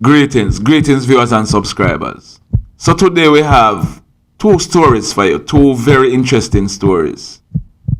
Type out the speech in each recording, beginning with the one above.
Greetings viewers and subscribers. So today we have two stories for you, two very interesting stories.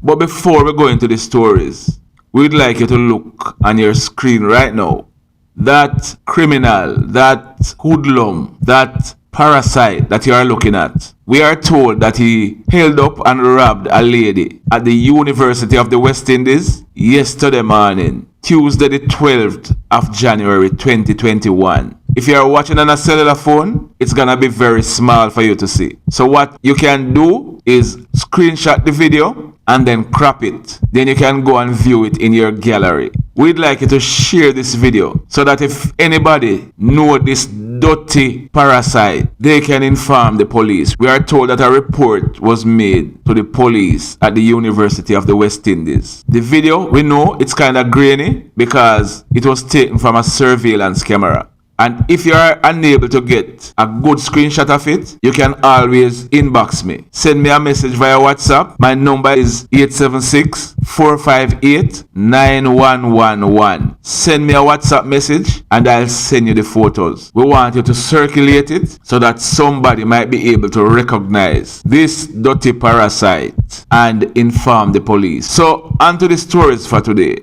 But before we go into the stories, we'd like you to look on your screen right now. That criminal, that hoodlum, that parasite that you are looking at. We are told that he held up and robbed a lady at the University of the West Indies yesterday morning, Tuesday the 12th of January 2021. If you are watching on a cellular phone, it's gonna be very small for you to see. So what you can do is screenshot the video and then crop it. Then you can go and view it in your gallery. We'd like you to share this video so that if anybody know this dirty parasite, they can inform the police. We are told that a report was made to the police at the University of the West Indies. The video, we know it's kind of grainy because it was taken from a surveillance camera. And if you are unable to get a good screenshot of it, you can always inbox me. Send me a message via WhatsApp. My number is 876-458-9111. Send me a WhatsApp message and I'll send you the photos. We want you to circulate it so that somebody might be able to recognize this dirty parasite and inform the police. So, on to the stories for today.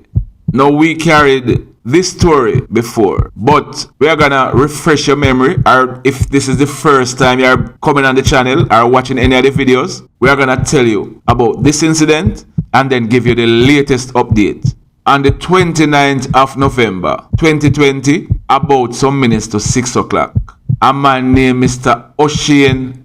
Now, we carried this story before, but we are gonna refresh your memory, or if this is the first time you're coming on the channel or watching any of the videos, we are gonna tell you about this incident and then give you the latest update. On the 29th of November 2020, about some minutes to 6 o'clock, a man named Mr. Oshane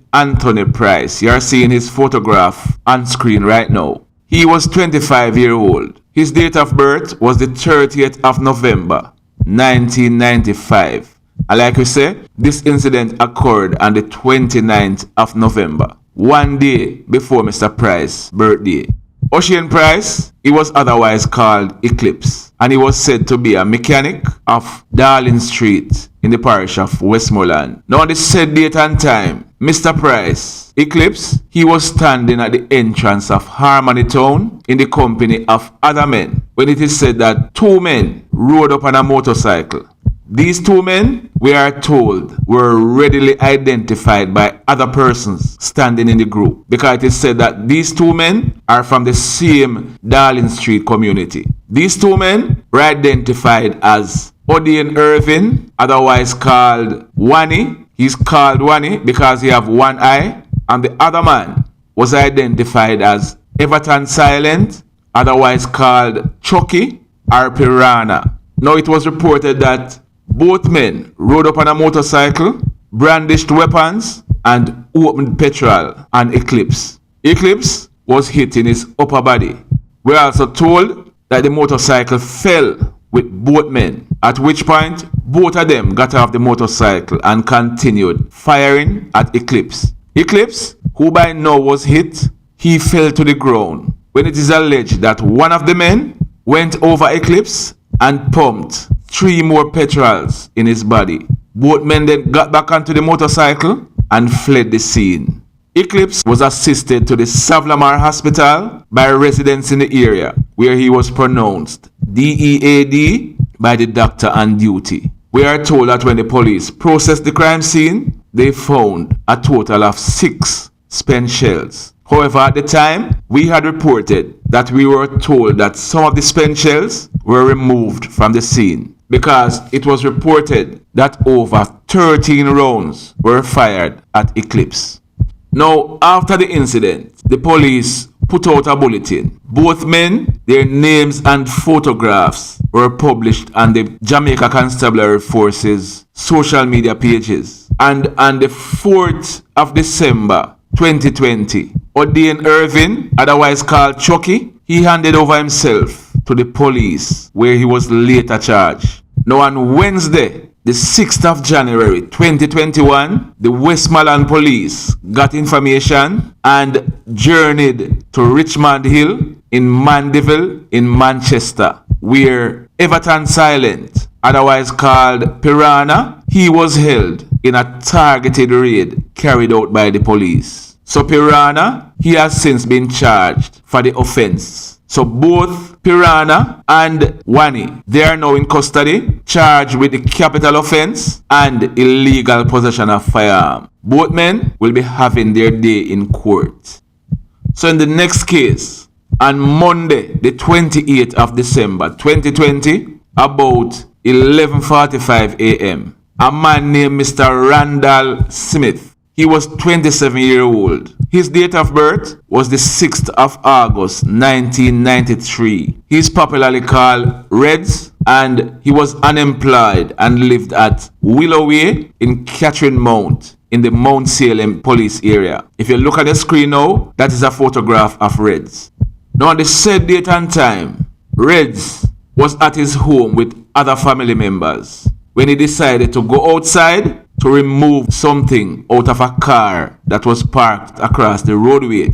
Pryce, you are seeing his photograph on screen right now. He was 25 years old. His date of birth was the 30th of November, 1995. And like we say, this incident occurred on the 29th of November, one day before Mr. Pryce's birthday. Oshane Pryce, he was otherwise called Eclipse, and he was said to be a mechanic of Darling Street in the parish of Westmoreland. Now on the said date and time, Mr. Pryce, Eclipse, he was standing at the entrance of Harmony Town in the company of other men when it is said that two men rode up on a motorcycle. These two men, we are told, were readily identified by other persons standing in the group because it is said that these two men are from the same Darling Street community. These two men were identified as Odaine Irving, otherwise called Wani. He's called Wani because he have one eye, and the other man was identified as Everton Silent, otherwise called Chucky or Piranha. Now it was reported that both men rode up on a motorcycle, brandished weapons, and opened petrol on Eclipse. Eclipse was hit in his upper body. We are also told that the motorcycle fell with both men, at which point both of them got off the motorcycle and continued firing at Eclipse. Eclipse, who by now was hit, he fell to the ground when it is alleged that one of the men went over Eclipse and pumped 3 more petrols in his body. Both men then got back onto the motorcycle and fled the scene. Eclipse was assisted to the Salem hospital by residents in the area where he was pronounced DEAD by the doctor on duty. We are told that when the police processed the crime scene, they found a total of 6 spent shells. However, at the time, we had reported that we were told that some of the spent shells were removed from the scene because it was reported that over 13 rounds were fired at Eclipse. Now, after the incident, the police put out a bulletin. Both men, their names and photographs were published on the Jamaica Constabulary Force's social media pages. And on the 4th of December 2020, Odaine Irving, otherwise called Chucky, he handed over himself to the police where he was later charged. Now on Wednesday, the 6th of January 2021, the Westmoreland police got information and journeyed to Richmond Hill in Mandeville in Manchester, where Everton Silent, otherwise called Piranha, he was held in a targeted raid carried out by the police. So Piranha, he has since been charged for the offense. So both Piranha and Wani, they are now in custody, charged with the capital offense and illegal possession of firearm. Both men will be having their day in court. So in the next case, on Monday, the 28th of December 2020, about 11:45 a.m., a man named Mr. Randall Smith, he was 27 years old. His date of birth was the 6th of August 1993. He is popularly called Redz, and he was unemployed and lived at Willowway in Catherine Mount in the Mount Salem police area. If you look at the screen now, that is a photograph of Redz. Now on the said date and time, Redz was at his home with other family members when he decided to go outside to remove something out of a car that was parked across the roadway.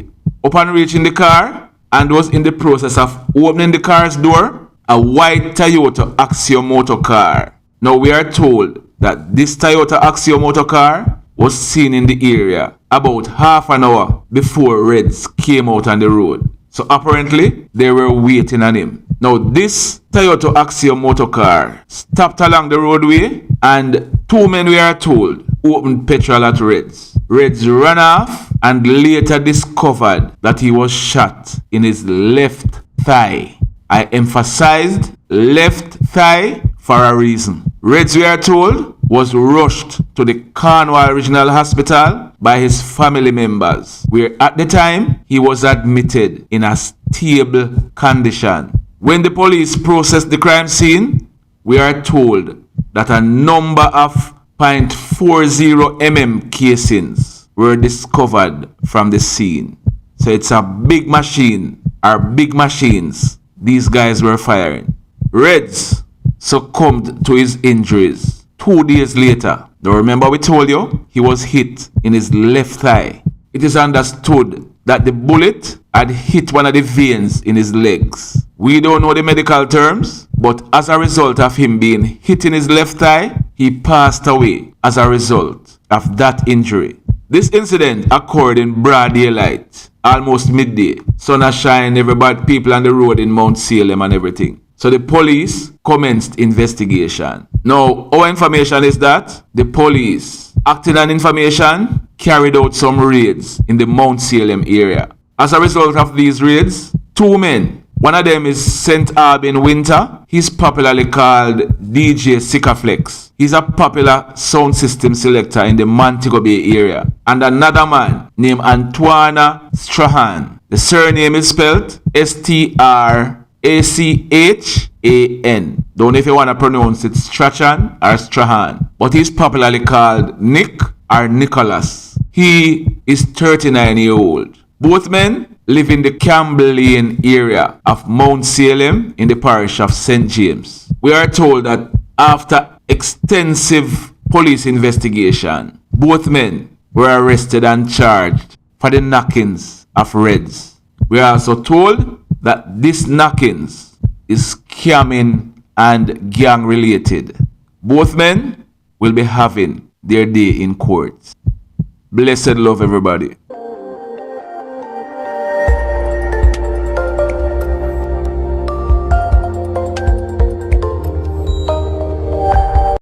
Upon reaching the car and was in the process of opening the car's door, a white Toyota Axio motor car. Now we are told that this Toyota Axio motor car was seen in the area about half an hour before Redz came out on the road. So apparently they were waiting on him. Now this Toyota Axio motor car stopped along the roadway and two men, we are told, opened petrol at Redz. Redz ran off and later discovered that he was shot in his left thigh. I emphasized left thigh for a reason. Redz, we are told, was rushed to the Cornwall Regional Hospital by his family members, where at the time he was admitted in a stable condition. When the police processed the crime scene, we are told that a number of .40 mm casings were discovered from the scene. So it's a big machine, or big machines these guys were firing. Redz succumbed to his injuries 2 days later. Now remember we told you he was hit in his left thigh. It is understood that the bullet had hit one of the veins in his legs. We don't know the medical terms, but as a result of him being hit in his left thigh, he passed away as a result of that injury. This incident occurred in broad daylight, almost midday. Sun has shined, everybody, people on the road in Mount Salem and everything. So the police commenced investigation. Now, our information is that the police, acting on information, carried out some raids in the Mount Salem area. As a result of these raids, two men, one of them is St. Aubin Wynter. He's popularly called DJ Sicka. He's a popular sound system selector in the Montego Bay area. And another man named Antwana Strachan. The surname is spelled Strachan. Don't know if you want to pronounce it Strachan or Strachan. But he's popularly called Nick or Nicholas. He is 39 years old. Both men live in the Campbell Lane area of Mount Salem in the parish of St. James. We are told that after extensive police investigation, both men were arrested and charged for the Knackingz of Redz. We are also told that this Knackingz is scamming and gang related. Both men will be having their day in court. Blessed love, everybody.